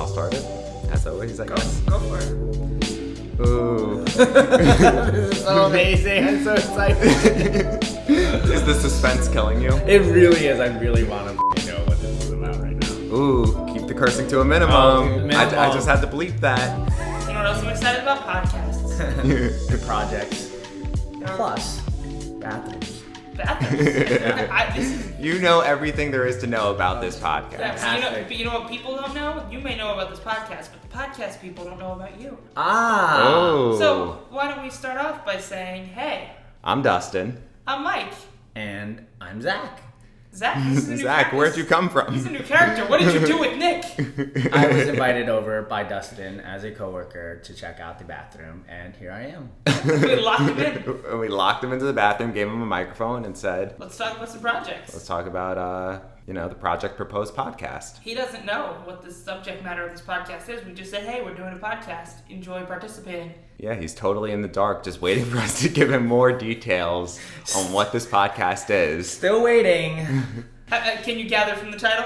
I'll start it. As always, I guess. Go for it. Ooh. This is so amazing. I'm so excited. Is the suspense killing you? It really is. I really want to know what this is about right now. Ooh, keep the cursing to a minimum. I just had to bleep that. You know what else I'm excited about? Podcasts. Good projects. Plus, bathrooms. You know everything there is to know about this podcast. Yeah, so you know what people don't know? You may know about this podcast, but the podcast people don't know about you. Oh. So why don't we start off by saying, hey. I'm Dustin. I'm Mike. And I'm Zach. Zach, this is a new Zach, character. where'd you come from? He's a new character. What did you do with Nick? I was invited over by Dustin as a coworker to check out the bathroom, and here I am. We locked him in. We locked him into the bathroom, gave him a microphone, and said, Let's talk about some projects. let's talk about, the Project Proposed podcast. He doesn't know what the subject matter of this podcast is. We just said, hey, we're doing a podcast. Enjoy participating. Yeah, he's totally in the dark, just waiting for us to give him more details on what this podcast is. Still waiting. Can you gather from the title?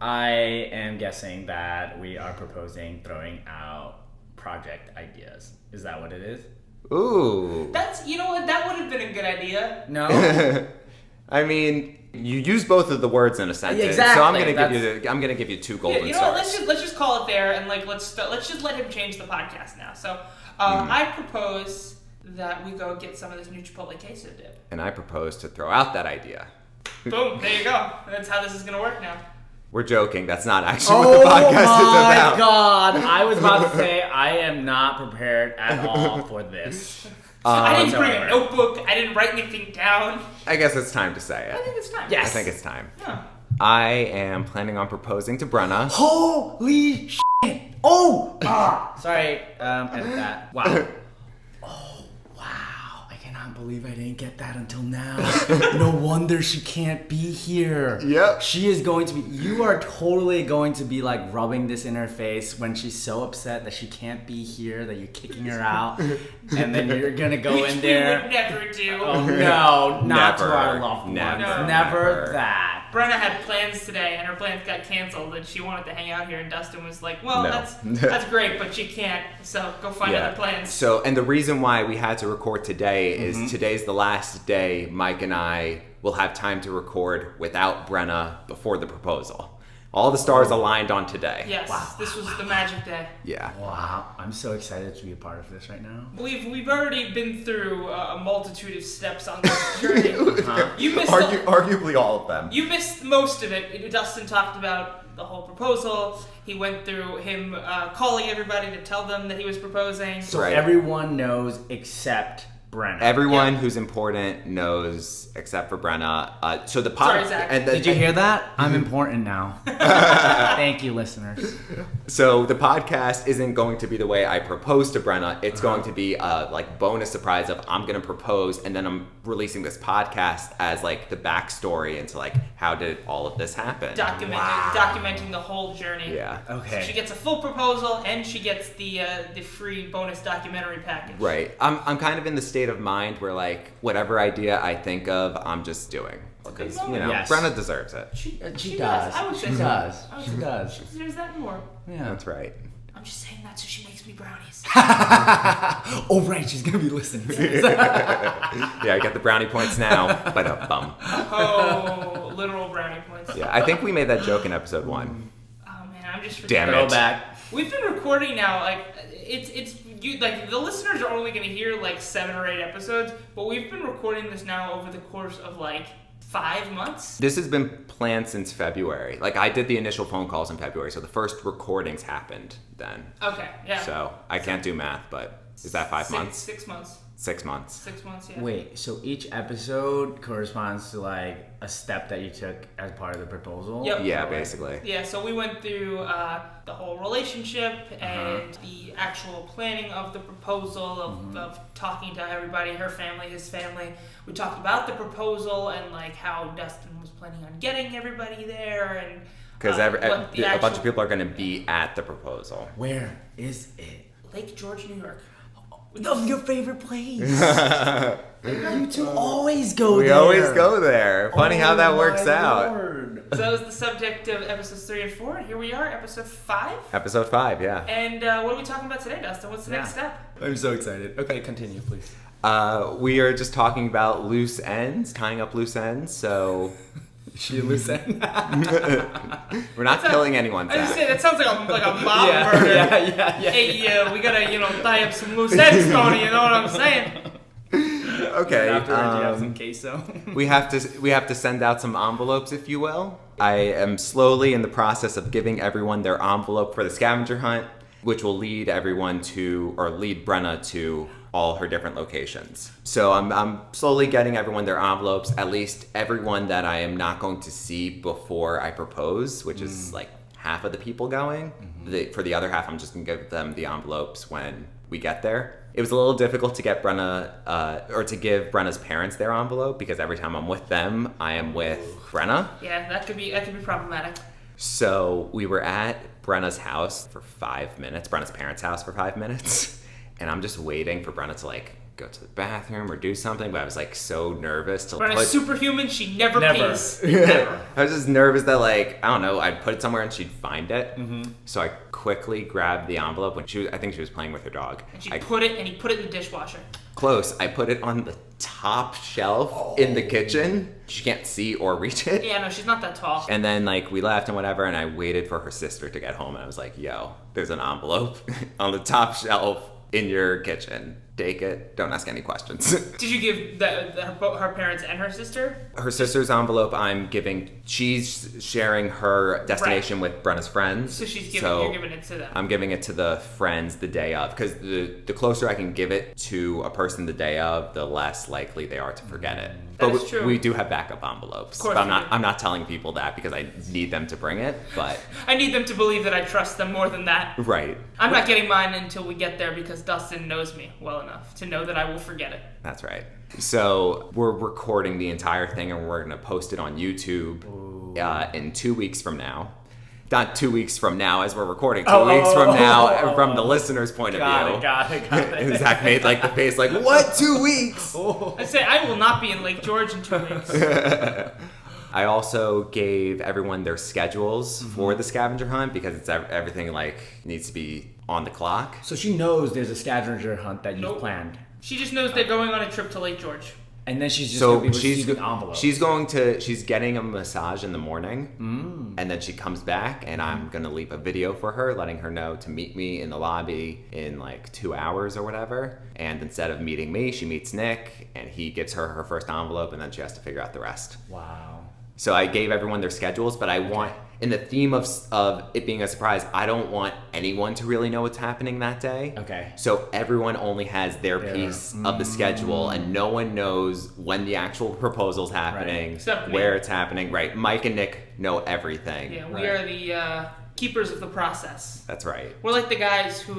I am guessing that we are proposing throwing out project ideas. Is that what it is? Ooh. You know what? That would have been a good idea. No? I mean, you use both of the words in a sentence, exactly. so I'm gonna give you two golden You know what? stars. Let's just call it there, and let's just let him change the podcast now. So I propose that we go get some of this new Chipotle queso dip. And I propose to throw out that idea. Boom! There you go. That's how this is gonna work now. We're joking. That's not actually what the podcast is about. Oh my god! I was about to say I am not prepared at all for this. I didn't bring a notebook. I didn't write anything down. I guess it's time to say it. I think it's time. Yes. I think it's time. Yeah. I am planning on proposing to Brenna. Holy shit! Oh! Sorry, edit that. Wow. Oh, wow. I cannot believe I didn't get that until now. No wonder she can't be here. Yep. She is going to be, you are totally going to be like rubbing this in her face when she's so upset that she can't be here, that you're kicking her out, and then you're gonna go in there. We would never do. Oh no, not Never. to our loved ones. Never that. Brenna had plans today, and her plans got canceled, and she wanted to hang out here, and Dustin was like, well, No. that's great, but she can't, so go find other plans. So, and the reason why we had to record today is today's the last day Mike and I will have time to record without Brenna before the proposal. All the stars aligned on today. Yes, this was the magic day. Yeah. Wow, I'm so excited to be a part of this right now. We've already been through a multitude of steps on this journey. You missed Arguably all of them. You missed most of it. Dustin talked about the whole proposal. He went through him calling everybody to tell them that he was proposing. So everyone knows except Brenna. Everyone who's important knows except for Brenna. So the Sorry, Zach. Did you hear that? I'm important now. Thank you, listeners. So the podcast isn't going to be the way I propose to Brenna. It's going to be a bonus surprise of I'm going to propose, and then I'm releasing this podcast as the backstory into how did all of this happen. Documenting the whole journey. Yeah. Okay. So she gets a full proposal, and she gets the free bonus documentary package. Right. I'm kind of in the state of mind where whatever idea I think of, I'm just doing. Because Yes. Brenna deserves it. She She does. I would say She so. does. I would She say does. She deserves that and more. Yeah. That's right. I'm just saying that so she makes me brownies. Oh right, she's gonna be listening to this. Yeah, I got the brownie points now, but a bum. Oh, literal brownie points. Yeah, I think we made that joke in episode 1. Oh man, I'm just Damn forgetting. it. Throwback. We've been recording now, it's you the listeners are only gonna hear 7 or 8 episodes, but we've been recording this now over the course of 5 months. This has been planned since February. I did the initial phone calls in February, so the first recordings happened then. Okay, yeah. So I can't do math, but is that 5 months? 6 months. 6 months. 6 months, yeah. Wait, so each episode corresponds to a step that you took as part of the proposal? Yep. Yeah, basically. Yeah, so we went through the whole relationship and the actual planning of the proposal, of talking to everybody, her family, his family. We talked about the proposal and how Dustin was planning on getting everybody there, and Because a bunch actual- of people are going to be at the proposal. Where is it? Lake George, New York. Of your favorite place. You two always go there. We always go there. Funny how that works out. So that was the subject of episodes 3 and 4, and here we are, episode 5. Episode 5, yeah. And what are we talking about today, Dustin? What's the next step? I'm so excited. Okay, continue, please. We are just talking about loose ends, tying up loose ends, so... She a loose end? We're not killing anyone, I was Zach. saying, that sounds like a mob murder. Yeah. Hey, we gotta, tie up some loose ends, Tony, you know what I'm saying? Okay. After, do you have some queso? we have to send out some envelopes, if you will. I am slowly in the process of giving everyone their envelope for the scavenger hunt, which will lead Brenna to all her different locations. So I'm slowly getting everyone their envelopes, at least everyone that I am not going to see before I propose, which is like half of the people going. For the other half, I'm just gonna give them the envelopes when we get there. It was a little difficult to get Brenna, or to give Brenna's parents their envelope, because every time I'm with them, I am with Brenna. Yeah, that could be problematic. So we were at Brenna's house for 5 minutes, Brenna's parents' house for 5 minutes. And I'm just waiting for Brenna to go to the bathroom or do something, but I was so nervous to Brenna's superhuman, she never pees. I was just nervous that I don't know, I'd put it somewhere and she'd find it. So I quickly grabbed the envelope when I think she was playing with her dog. And he put it in the dishwasher. Close. I put it on the top shelf in the kitchen. She can't see or reach it. Yeah, no, she's not that tall. And then we left and whatever, and I waited for her sister to get home, and I was like, yo, there's an envelope on the top shelf in your kitchen. Take it. Don't ask any questions. Did you give her parents and her sister? Her sister's envelope I'm giving. She's sharing her destination with Brenna's friends. So you're giving it to them. I'm giving it to the friends the day of, because the closer I can give it to a person the day of, the less likely they are to forget it. That is true. We do have backup envelopes. Of course I'm not telling people that because I need them to bring it, but I need them to believe that I trust them more than that. Right. I'm not getting mine until we get there, because Dustin knows me well enough to know that I will forget it. That's right. So we're recording the entire thing, and we're going to post it on YouTube in 2 weeks from now. Not 2 weeks from now as we're recording, 2 weeks from now from the listener's point of view. Got it. And Zach made the face what, 2 weeks? I say I will not be in Lake George in 2 weeks. I also gave everyone their schedules for the scavenger hunt, because it's everything needs to be on the clock. So she knows there's a scavenger hunt that you've planned. She just knows they're going on a trip to Lake George. And then she's just going to be receiving envelopes. She's getting a massage in the morning, and then she comes back, and I'm going to leave a video for her letting her know to meet me in the lobby in 2 hours or whatever. And instead of meeting me, she meets Nick, and he gives her her first envelope, and then she has to figure out the rest. Wow. So I gave everyone their schedules, but I want, in the theme of it being a surprise, I don't want anyone to really know what's happening that day. Okay. So everyone only has their piece of the schedule, and no one knows when the actual proposal's happening, where it's happening. Right. Mike and Nick know everything. Yeah, we are the keepers of the process. That's right. We're like the guys who,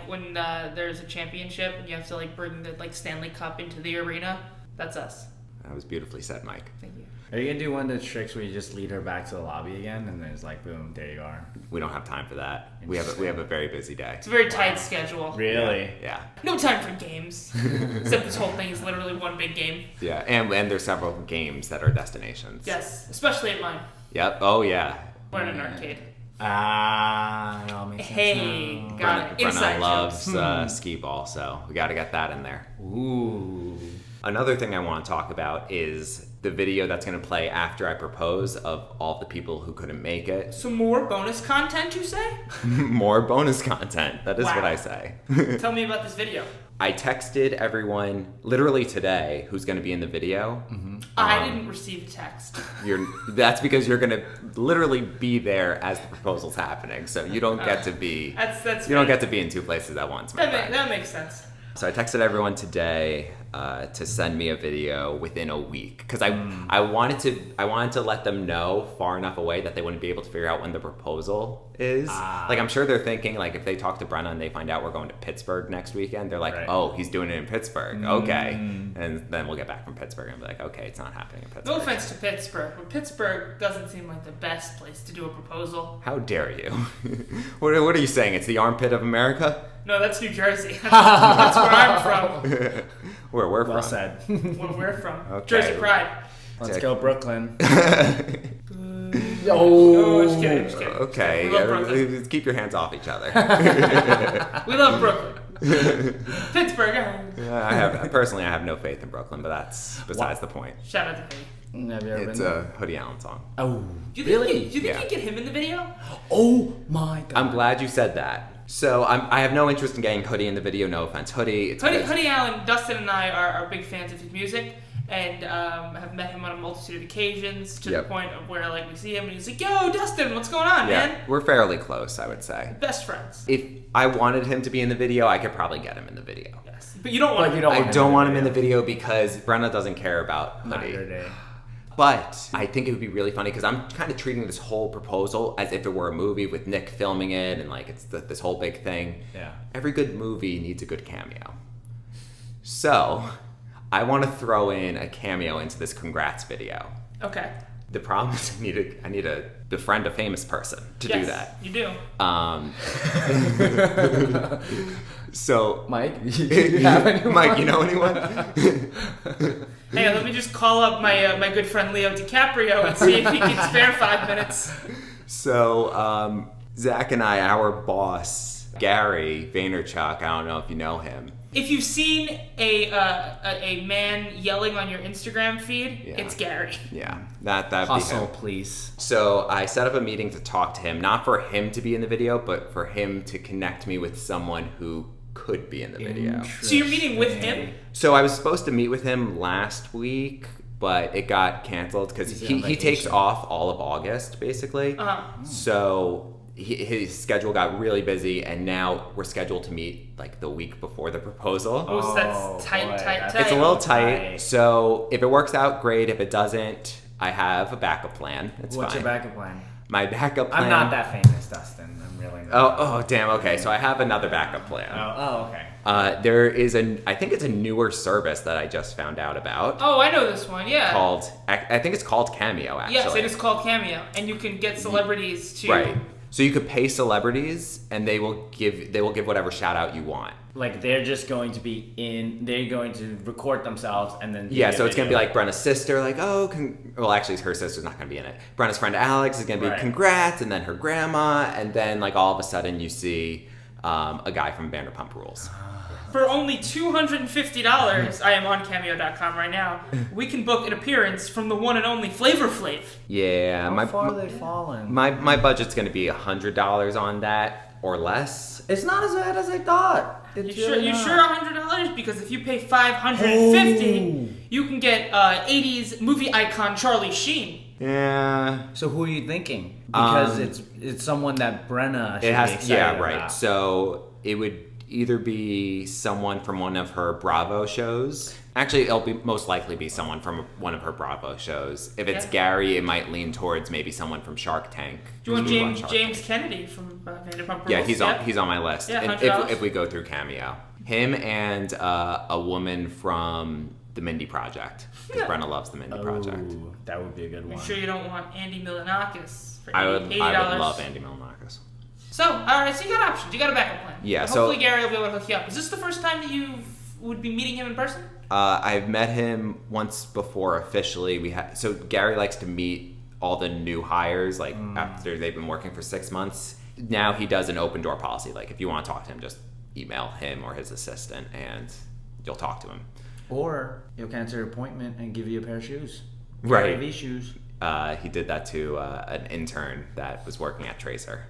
when there's a championship and you have to bring the Stanley Cup into the arena. That's us. That was beautifully said, Mike. Thank you. Are you going to do one of the tricks where you just lead her back to the lobby again, and then it's boom, there you are? We don't have time for that. We have a very busy day. It's a very tight schedule. Really? Yeah. No time for games. Except this whole thing is literally one big game. Yeah, and there's several games that are destinations. Yes, especially at mine. Yep. Oh, yeah. We're in an arcade. It all makes sense. Hey, got it. Inside Brenna loves skee ball, so we got to get that in there. Ooh. Another thing I want to talk about is the video that's going to play after I propose of all the people who couldn't make it. Some more bonus content, you say? More bonus content. That is what I say. Tell me about this video. I texted everyone literally today who's going to be in the video. I didn't receive a text. That's because you're going to literally be there as the proposal's happening, so you don't get to be. You don't get to be in two places at once. That makes sense. So I texted everyone today to send me a video within a week, because I wanted to let them know far enough away that they wouldn't be able to figure out when the proposal is. I'm sure they're thinking if they talk to Brenna and they find out we're going to Pittsburgh next weekend, they're like, right. Oh, he's doing it in Pittsburgh. Okay. And then we'll get back from Pittsburgh and be like, okay, it's not happening in Pittsburgh. No offense to Pittsburgh, but Pittsburgh doesn't seem like the best place to do a proposal. How dare you? What are you saying? It's the armpit of America? No, that's New Jersey. That's where I'm from. Where we're Well from. said. Where we're from. Okay. Jersey Pride. Let's go Brooklyn. Oh, just kidding. Just kidding. Okay, We love Brooklyn. keep your hands off each other. We love Brooklyn. Pittsburgh. I have no faith in Brooklyn, but that's besides the point. Shout out to Hoodie. Have you ever It's been? a Hoodie Allen song. Oh, Do you really? think Yeah. you get him in the video? Oh my god. I'm glad you said that. So I have no interest in getting Hoodie in the video. No offense, Hoodie. It's because- Hoodie Allen, Dustin and I are big fans of his music, and have met him on a multitude of occasions to the point of where like we see him and he's like, "Yo, Dustin, what's going on, man?" We're fairly close, I would say. Best friends. If I wanted him to be in the video, I could probably get him in the video. Yes, but you don't want. But you don't I want don't want him in the video because Brenna doesn't care about Not Hoodie. your day. But I think it would be really funny because I'm kind of treating this whole proposal as if it were a movie with Nick filming it and like it's this whole big thing. Yeah. Every good movie needs a good cameo. So I want to throw in a cameo into this congrats video. Okay. The problem is I need to befriend a famous person to do that. You do. So Mike, you have anyone? Mike, you know anyone? Hey, let me just call up my good friend Leo DiCaprio and see if he can spare 5 minutes. So Zach and I, our boss Gary Vaynerchuk, I don't know if you know him. If you've seen a man yelling on your Instagram feed, it's Gary. Yeah, that'd be Hustle, him. please. So I set up a meeting to talk to him, not for him to be in the video, but for him to connect me with someone who could be in the video. So you're meeting with him? So I was supposed to meet with him last week, but it got canceled because He's on he takes vacation. off all of August, basically. So his schedule got really busy, and now we're scheduled to meet like the week before the proposal. Oh, so that's tight. It's a little tight. Tight. So if it works out, great. If it doesn't, I have a backup plan. It's What's fine. your backup plan? My backup plan. I'm not that famous, Dustin. I'm really not. Oh, damn. Okay, so I have another backup plan. Oh, okay. There is I think it's a newer service that I just found out about Oh, I know this one. Yeah. called. I think it's called Cameo. Actually, Yes, it is called Cameo, and you can get celebrities to. Right. So you could pay celebrities, and they will give whatever shout out you want. Like they're just going to be they're going to record themselves and then. Yeah, so it's gonna be like Brenna's sister, like well, actually, her sister's not gonna be in it. Brenna's friend Alex is gonna be congrats, and then her grandma, and then like all of a sudden you see a guy from Vanderpump Rules. For only $250, I am on Cameo.com right now. We can book an appearance from the one and only Flavor Flav. Yeah, How far are they falling? my budget's gonna be $100 on that or less. It's not as bad as I thought. You sure $100? Because if you pay $550, you can get 80s movie icon Charlie Sheen. Yeah. So who are you thinking? Because it's someone that Brenna should It has be excited yeah, right. about. So it would either be someone from one of her Bravo shows. Actually, it'll be most likely be someone from one of her Bravo shows. If it's Gary, it might lean towards maybe someone from Shark Tank. Do you want We watch James Kennedy from Vanderpump Rules? Yeah, he's on my list. Yeah, And $100. if we go through Cameo, him and a woman from the Mindy Project, because Yeah. Brenna loves the Mindy Project. Ooh, that would be a good one. You sure you don't want Andy Milonakis for $80? I would love Andy Milonakis. So, alright, so you got options. You got a backup plan. Yeah, And so- hopefully Gary will be able to hook you up. Is this the first time that you would be meeting him in person? I've met him once before officially. So Gary likes to meet all the new hires like after they've been working for 6 months. Now he does an open door policy. Like if you want to talk to him, just email him or his assistant and you'll talk to him. Or he'll cancel your appointment and give you a pair of shoes. Right. Gary V shoes. He did that to an intern that was working at Tracer.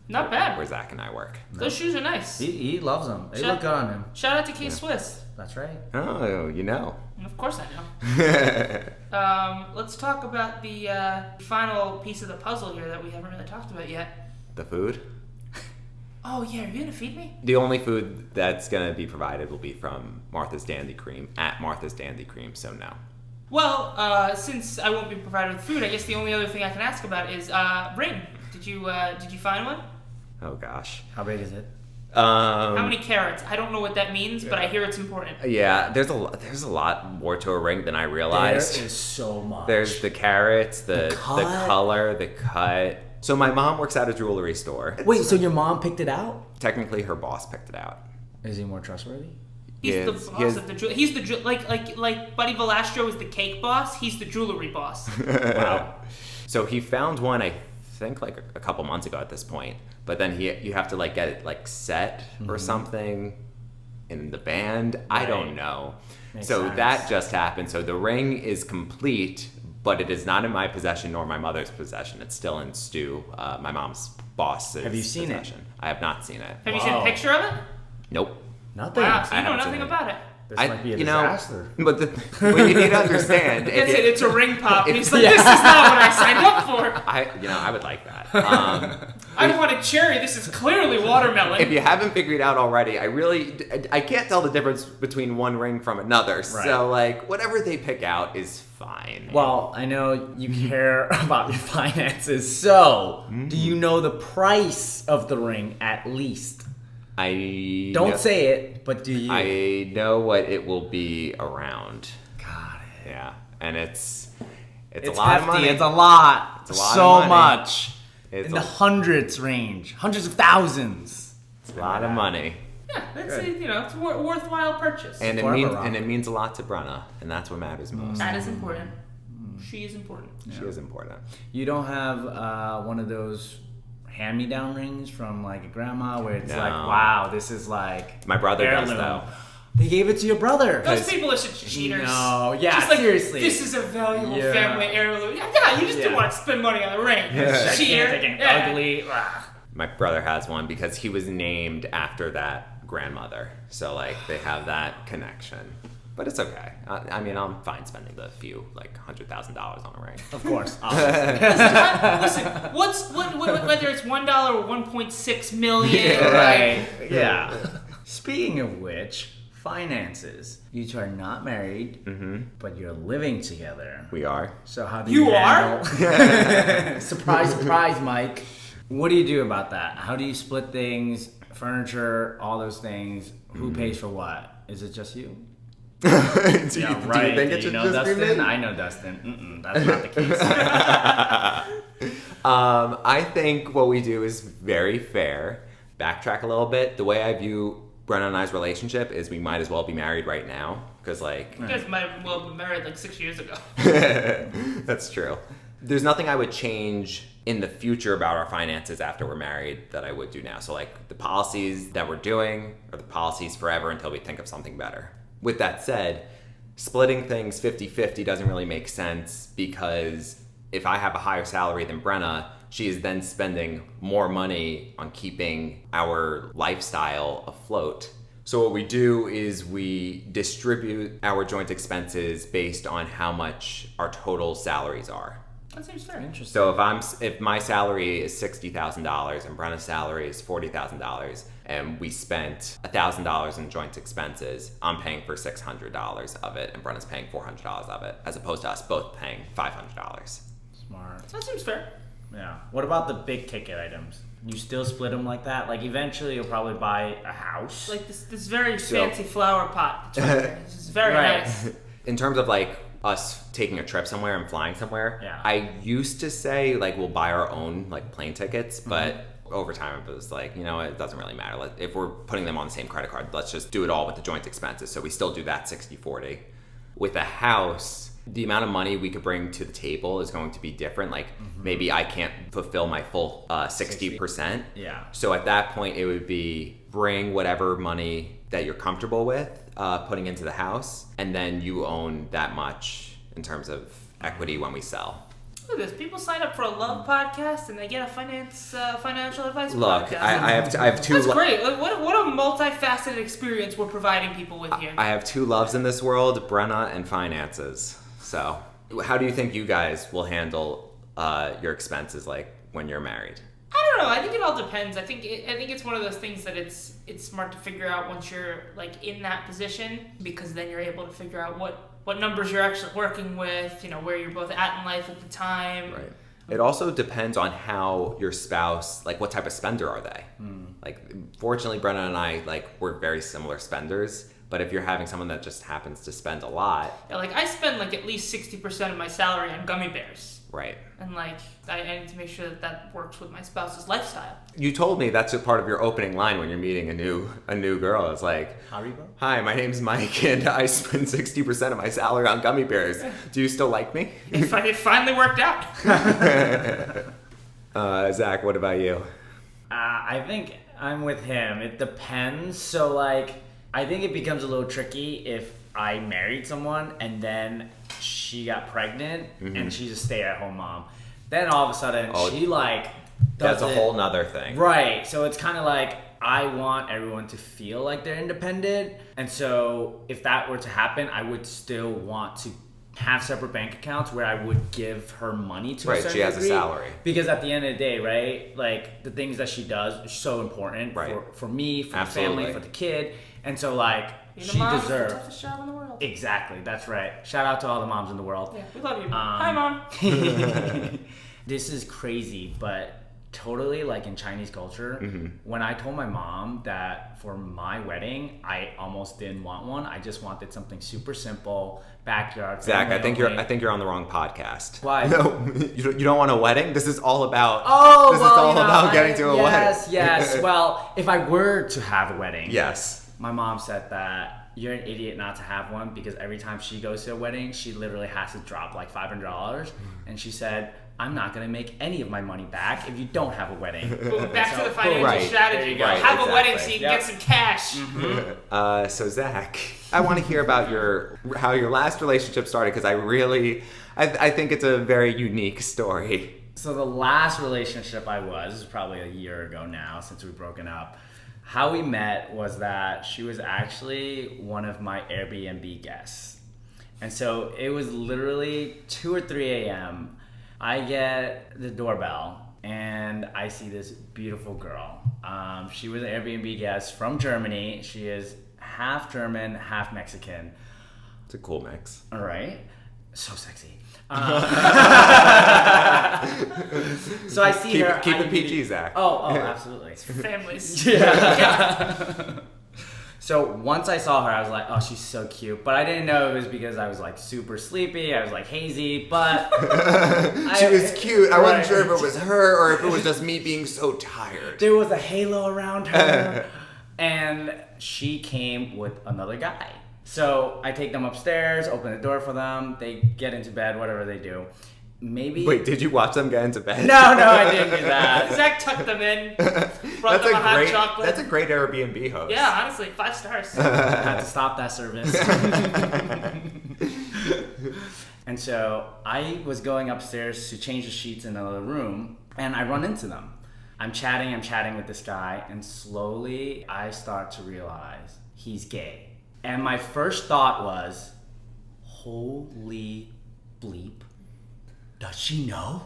Not bad. Where Zach and I work. Those shoes are nice. He loves them. They Shout- look good on him. Shout out to K Swiss. That's right. Oh, you know. Of course I know. Let's talk about the final piece of the puzzle here that we haven't really talked about yet. The food? Oh yeah, are you gonna feed me? The only food that's going to be provided will be from Martha's Dandy Cream, at Martha's Dandy Cream, so no. Well, since I won't be provided with food, I guess the only other thing I can ask about is ring. Did you find one? Oh, gosh. How big is it? How many carats? I don't know what that means, but I hear it's important. Yeah, there's a lot more to a ring than I realized. There is so much. There's the carrots, the cut. color, the cut. So my mom works at a jewelry store. Wait, so your mom picked it out? Technically, her boss picked it out. Is he more trustworthy? He's the boss of the jewelry. He's the like Buddy Velastro is the cake boss. He's the jewelry boss. Wow. So he found one, I think, like a couple months ago at this point. But then you have to like get it like set or something in the band. I don't know. Makes so sense. that just happened. So the ring is complete, but it is not in my possession nor my mother's possession. It's still in Stu, my mom's boss's Have you seen it? possession. I have not seen it. Have you seen a picture of it? Nope. Nothing. Wow, so I you know haven't seen nothing it. about it. This might be a disaster. But what you need to understand. That's it. It's a ring pop. if- He's like, this is not what I signed up for. I would like that. I want a cherry. This is clearly watermelon. If you haven't figured out already, I can't tell the difference between one ring from another. Right. So like whatever they pick out is fine. Well, I know you care about your finances, so do you know the price of the ring at least? I Don't say it, but do you? I know what it will be around. Got it. Yeah, and it's It's a lot hefty. of money. It's a lot. It's a lot so of money. much. It's in the a- hundreds range. Hundreds of thousands. It's a lot of money, Yeah, that's it's a worthwhile purchase. and it Forever means a lot to Brenna, and that's what matters most. That is important. She is important. She is important. You don't have one of those hand-me-down rings from like a grandma where it's like, No. wow, this is like My brother does heirloom. though. They gave it to your brother. Those people are such cheaters. No, yeah, Just like, seriously. This is a valuable Yeah. family heirloom. Yeah, you just Yeah. didn't want to spend money on the ring. Cheater. Gigantic and Yeah. ugly. Ugh. My brother has one because he was named after that grandmother. So like they have that connection. But it's okay. I mean, I'm fine spending the few like $100,000 on a ring. Of course. Listen, whether it's $1 or 1.6 million, Right. Yeah. Speaking of which, finances. You two are not married, but you're living together. We are. So how do You you are? handle... Surprise, surprise, Mike. What do you do about that? How do you split things, furniture, all those things? Who pays for what? Is it just you? do you Right. think Do it should you know just be Dustin? me? I know Dustin. That's not the case. I think what we do is very fair. Backtrack a little bit. The way I view Brenna and I's relationship is we might as well be married right now. Because like... You guys might have well been married like 6 years ago. That's true. There's nothing I would change in the future about our finances after we're married that I would do now. So like the policies that we're doing are the policies forever until we think of something better. With that said, splitting things 50-50 doesn't really make sense because if I have a higher salary than Brenna, she is then spending more money on keeping our lifestyle afloat. So what we do is we distribute our joint expenses based on how much our total salaries are. That seems fair. Interesting. So if my salary is $60,000 and Brenna's salary is $40,000 and we spent $1,000 in joint expenses, I'm paying for $600 of it and Brenna's paying $400 of it, as opposed to us both paying $500. Smart. That seems fair. Yeah. What about the big ticket items? You still split them like that? Like eventually you'll probably buy a house. Like this very fancy flower pot. This is very Right. nice. In terms of like us taking a trip somewhere and flying somewhere, Yeah. I used to say like we'll buy our own like plane tickets, but over time it was like, it doesn't really matter. If we're putting them on the same credit card, let's just do it all with the joint expenses. So we still do that 60-40. With a house, the amount of money we could bring to the table is going to be different. Like maybe I can't fulfill my full 60%. Yeah. So at that point, it would be bring whatever money that you're comfortable with putting into the house, and then you own that much in terms of equity when we sell. Look at this. People sign up for a love podcast and they get a financial advice Look, podcast. I have two. That's great. Like, what a multifaceted experience we're providing people with here. I have two loves in this world: Brenna and finances. So, how do you think you guys will handle your expenses like when you're married? I don't know. I think it all depends. I think it's one of those things that it's smart to figure out once you're like in that position, because then you're able to figure out what numbers you're actually working with. Where you're both at in life at the time. Right. It also depends on how your spouse, like what type of spender are they? Like, fortunately, Brenna and I, like, we're very similar spenders. But if you're having someone that just happens to spend a lot, Yeah, like I spend like at least 60% of my salary on gummy bears. Right. And like, I need to make sure that works with my spouse's lifestyle. You told me that's a part of your opening line when you're meeting a new girl. It's like, Haribo? "Hi, my name's Mike, and I spend 60% of my salary on gummy bears. Do you still like me?" It finally worked out. Zach, what about you? I think I'm with him. It depends. So, like, I think it becomes a little tricky if I married someone and then she got pregnant and she's a stay-at-home mom. Then all of a sudden she like does That's a whole nother thing. Right. So it's kind of like I want everyone to feel like they're independent. And so if that were to happen, I would still want to have separate bank accounts where I would give her money to a certain Right, she has degree. a salary. Because at the end of the day, right, like the things that she does are so important for me, for Absolutely. the family, for the kid. And so like Being a she mom is the deserves toughest job in the world. Exactly, that's right. Shout out to all the moms in the world. Yeah, we love you. Hi, Mom. This is crazy, but totally like in Chinese culture, when I told my mom that for my wedding, I almost didn't want one. I just wanted something super simple, backyard. Zach, I think family-only. you're on the wrong podcast. Why? No, you don't want a wedding. This is all about. Oh, this well, is all you know, about getting to a yes, wedding. Yes, Well, if I were to have a wedding, Yes. my mom said that you're an idiot not to have one because every time she goes to a wedding, she literally has to drop like $500. And she said, I'm not going to make any of my money back if you don't have a wedding. Back to the financial Right. strategy. There you go. Have a wedding so Exactly. you can get some cash. So Zach, I want to hear about how your last relationship started because I think it's a very unique story. So the last relationship I was is probably a year ago now since we've broken up. How we met was that she was actually one of my Airbnb guests. And so it was literally 2 or 3 a.m. I get the doorbell and I see this beautiful girl. She was an Airbnb guest from Germany. She is half German, half Mexican. It's a cool mix. All right. So sexy. So I see her. Keep I it PG, immediately- Zach. Oh, absolutely. Families. Yeah. So once I saw her, I was like, oh, she's so cute. But I didn't know it was because I was like super sleepy. I was like hazy, but She was cute. I wasn't Right. sure if it was her or if it was just me being so tired. There was a halo around her. And she came with another guy. So I take them upstairs, open the door for them. They get into bed, whatever they do. Maybe. Wait, did you watch them get into bed? No, I didn't do that. Zach tucked them in, brought them a hot chocolate. That's a great Airbnb host. Yeah, honestly, 5 stars. I had to stop that service. And so I was going upstairs to change the sheets in another room, and I run into them. I'm chatting with this guy, and slowly I start to realize he's gay. And my first thought was, holy bleep, does she know?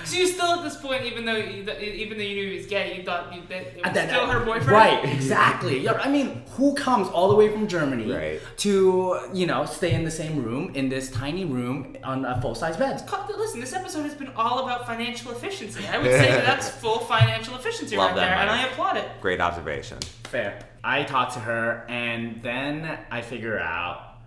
So you still at this point, even though you knew he was gay, you thought that it was Then- still her boyfriend? Right, exactly. Yeah, I mean, who comes all the way from Germany Right. to, stay in the same room, in this tiny room on a full-size bed? Listen, this episode has been all about financial efficiency. I would say that's full financial efficiency Love right that, there, and Mike. I applaud it. Great observation. Fair. I talk to her, and then I figure out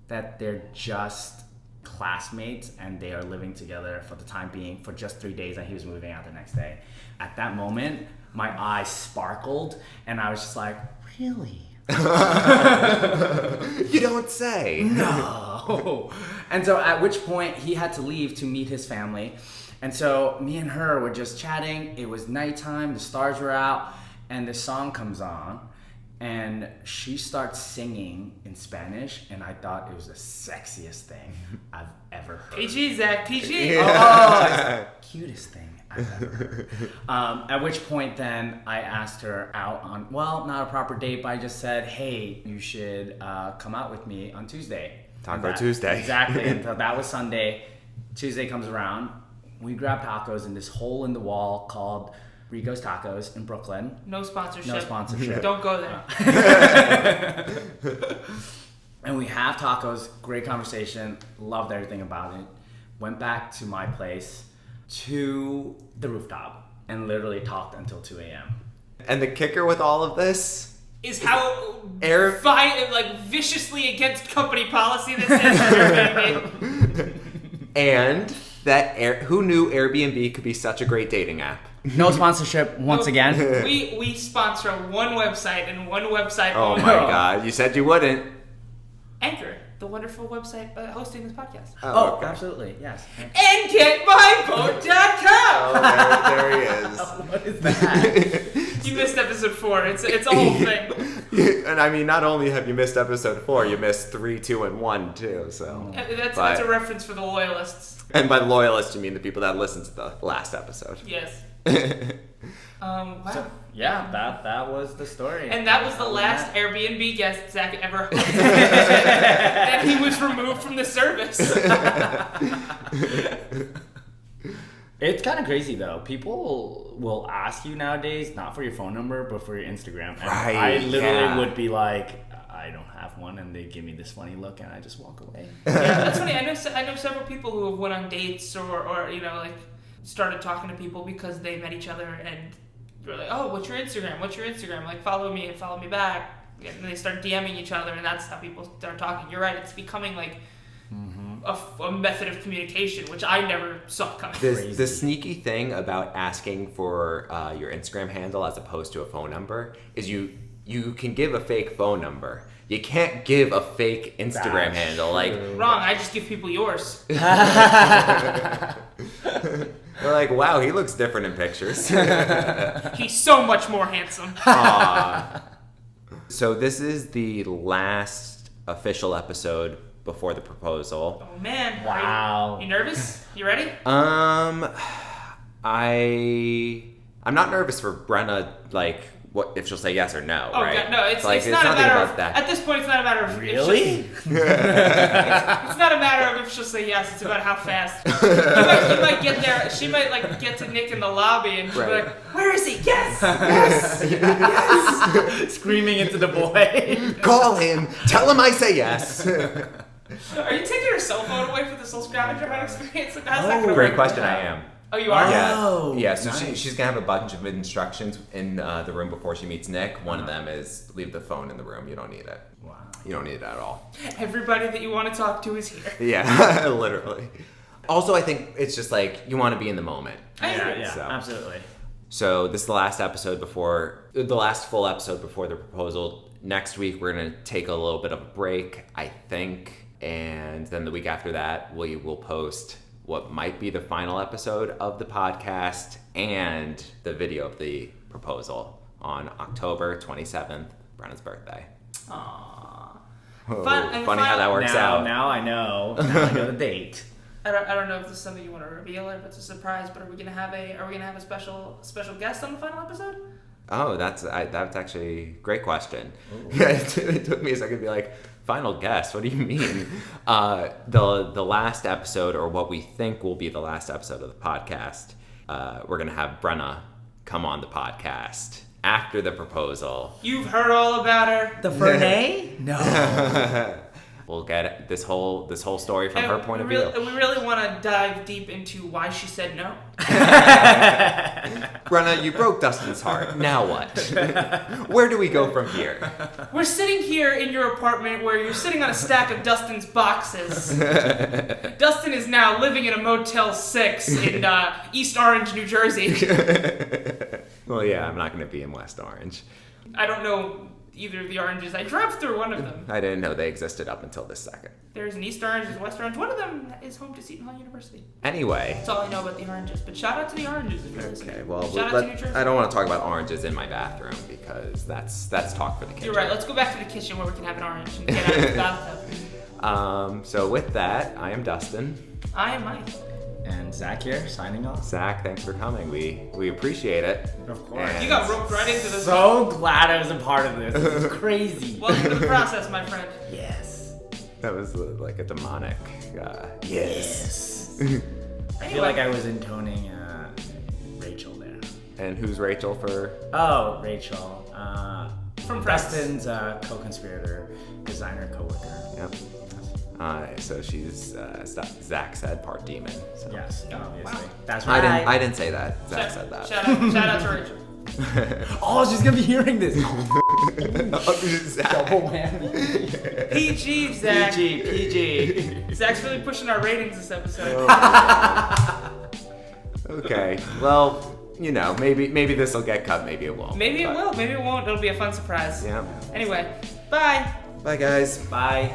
that they're just classmates and they are living together for the time being for just 3 days, and he was moving out the next day. At that moment, my eyes sparkled, and I was just like, really? You don't say. No. And so at which point he had to leave to meet his family. And so me and her were just chatting. It was nighttime, the stars were out, and this song comes on. And she starts singing in Spanish, and I thought it was the sexiest thing I've ever heard. PG, Zach, PG. Oh, it's the cutest thing I've ever heard. At which point then I asked her out on, well, not a proper date, but I just said, hey, you should come out with me on Tuesday. Taco Tuesday. Exactly. And so that was Sunday. Tuesday comes around. We grab tacos in this hole in the wall called Rico's Tacos in Brooklyn. No sponsorship. No sponsorship. Don't go there. And we have tacos, great conversation, loved everything about it. Went back to my place to the rooftop and literally talked until 2 a.m. And the kicker with all of this Is how Air- viciously against company policy this is. And who knew Airbnb could be such a great dating app? No sponsorship once again. We sponsor one website and one website Oh only. my god, you said you wouldn't. Anchor, the wonderful website hosting this podcast. Oh, okay. absolutely, yes. And getmyboat.com. Oh, there he is. What is that? You missed episode 4. It's a whole thing. And I mean, not only have you missed episode 4, you missed 3, 2, and 1 too. So That's a reference for the loyalists. And by loyalists, you mean the people that listened to the last episode. Yes. Wow. So, yeah, that was the story. And that was the last Airbnb guest Zach ever hosted. And he was removed from the service. It's kind of crazy though. People will ask you nowadays, not for your phone number, but for your Instagram. And Right, I literally yeah. would be like, I don't have one, and they give me this funny look, and I just walk away. Yeah, that's funny. I know several people who have went on dates or started talking to people because they met each other and were like, oh, what's your Instagram? Like, follow me and follow me back. And then they start DMing each other, and that's how people start talking. You're right. It's becoming like a method of communication, which I never saw coming. The sneaky thing about asking for your Instagram handle as opposed to a phone number is you can give a fake phone number. You can't give a fake Instagram handle. Like Wrong. I just give people yours. they're like, wow, he looks different in pictures. He's so much more handsome. Aww. So this is the last official episode before the proposal. Oh man. Wow. You nervous? You ready? I'm not nervous for Brenna, like, what if she'll say yes or no, Oh right? God, no, it's like, not a nothing matter about of that. At this point, it's not a matter of Really? It's not a matter of if she'll say yes. It's about how fast. You might get there. She might like get to Nick in the lobby, and she'll be Right. like, "Where is he? Yes, yes." Screaming into the void. Call him. Tell him I say yes. Are you taking her cell phone away for this whole scavenger hunt experience? Like, how's that gonna Great work? question. I am. Oh, you are. Oh, Yeah. So nice. she's gonna have a bunch of instructions in the room before she meets Nick. One of them is leave the phone in the room. You don't need it. Wow. You don't need it at all. Everybody that you want to talk to is here. Yeah, literally. Also, I think it's just like you want to be in the moment. Yeah, So- absolutely. So this is the last full episode before the proposal. Next week we're gonna take a little bit of a break, I think, and then the week after that we will post what might be the final episode of the podcast and the video of the proposal on October 27th, Brenna's birthday. Aww. Oh, and funny how that works out. Now I know. Now I know the date. I don't know if this is something you want to reveal or if it's a surprise, but are we gonna have a special guest on the final episode? Oh, that's actually a great question. It took me a second to be like, final guess, what do you mean? The last episode, or what we think will be the last episode of the podcast, we're going to have Brenna come on the podcast after the proposal. You've heard all about her. The Fernet? No. We'll get this whole story from her point of view. We really want to dive deep into why she said no. Brenna, you broke Dustin's heart. Now what? Where do we go from here? We're sitting here in your apartment where you're sitting on a stack of Dustin's boxes. Dustin is now living in a Motel 6 in East Orange, New Jersey. Well, yeah, I'm not going to be in West Orange. I don't know either of the oranges. I drove through one of them. I didn't know they existed up until this second. There's an East Orange, there's a West Orange. One of them is home to Seton Hall University. Anyway. That's all I know about the oranges. But shout out to the oranges if you're listening. Okay, well, shout out to New Jersey. I don't want to talk about oranges in my bathroom because that's talk for the kitchen. You're right. Let's go back to the kitchen where we can have an orange and get out of the bathtub. So with that, I am Dustin. I am Mike. And Zach here, signing off. Zach, thanks for coming. We appreciate it. Of course. You got roped right into this. So glad I was a part of this. This is crazy. Welcome to the process, my friend. Yes. That was like a demonic. Yes. I feel like I was intoning Rachel there. And who's Rachel for? Oh, Rachel. From Press. Dustin's co-conspirator, designer, coworker. Yep. So she's Zach said part demon. So. Yes, obviously. Wow. That's right. I didn't say that. Zach said that. Shout out to Rachel. Oh, she's gonna be hearing this. Zach. Double whammy. PG, Zach. PG. Zach's really pushing our ratings this episode. Okay, well, you know, maybe this will get cut, maybe it won't. Maybe it will, maybe it won't. It'll be a fun surprise. Yeah. Anyway, bye. Bye, guys. Bye.